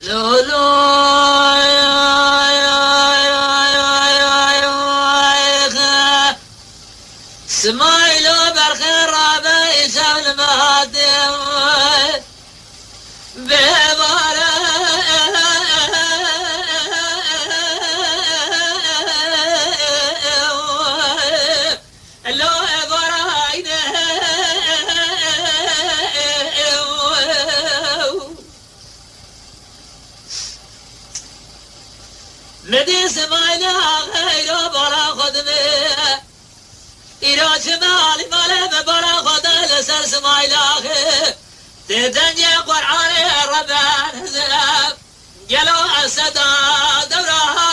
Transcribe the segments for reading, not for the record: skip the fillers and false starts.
لولو سمايلو برخير رابي شغل مهدم ببارا لو براينه مدي سمايلها غير برا خدمه إيرو شمالي ماله برا خدا لسر سمايلها تدنيا قرآن ربان زلاب جلو أسدا دورها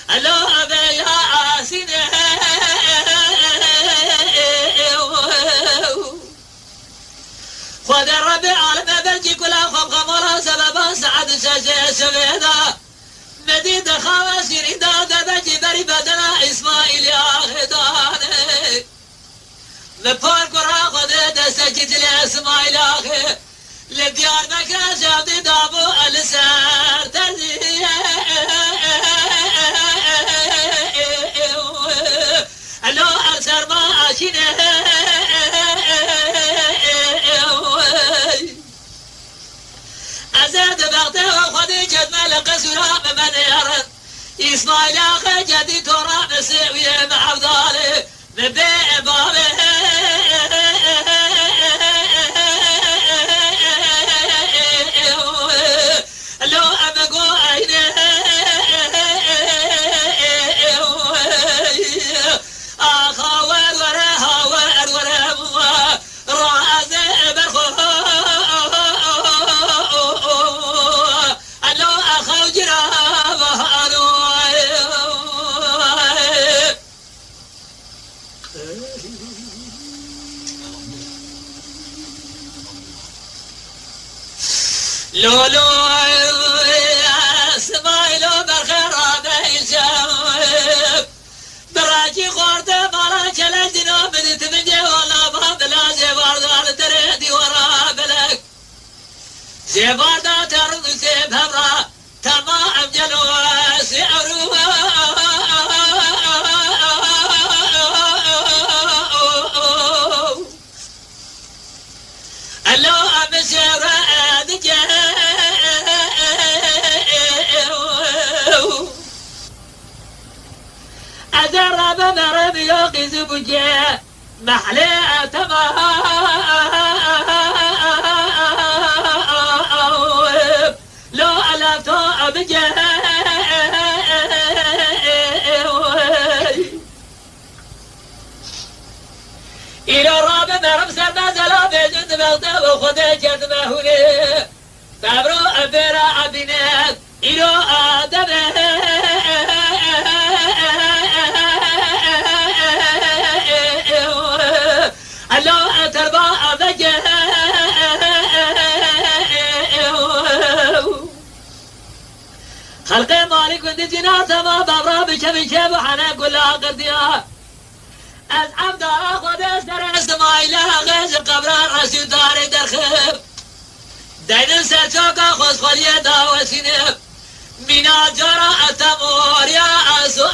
ألو أبي آسينه خد الرب عالم برجي كلها خب خمرها سببا سعد شاشة شبيدا مديد خواس يريدا دبجي بري بدنا إسماعيل يا خداني لبار قرا خد دسجد لإسماعيل آخي لديار مكة جابدي دابو السار تزيه ألو أسر ما أشينه أزاد بغته وخدي جد ملك سرام من يرد إسماعيل آخي جدي ترى مسوية مع فضالي ببيع بابه لو أمقو عينه آخا ورها ورها رأس برخو لو أخو جرابه لولو سمايلو برخير بيشاف براجي خورت مالا چلندينو بدت منجي ولا باب لا زبار دار تريدي ورا بلك زبار دا ترد سبهرا تمام جلو سعرو ألو أمشير أدجه أدرب مرب يوقز بجه محلي أتما لو ألفتو أبجه إلى راب مرب سرنا زلا بجند بغده وخده جد مهولي فابرو أبرا أبنات إلى آدمه ألو أتربى أبجه خلق مالك وندي جناته ما بابرا بشبي شب وحنا كلها قرديها از عبد خود سر اسماعیل غیز قبر رسول دار درخب دین سرچاکا خوزخوری داوسینه مینا جارا اتمور یا اسو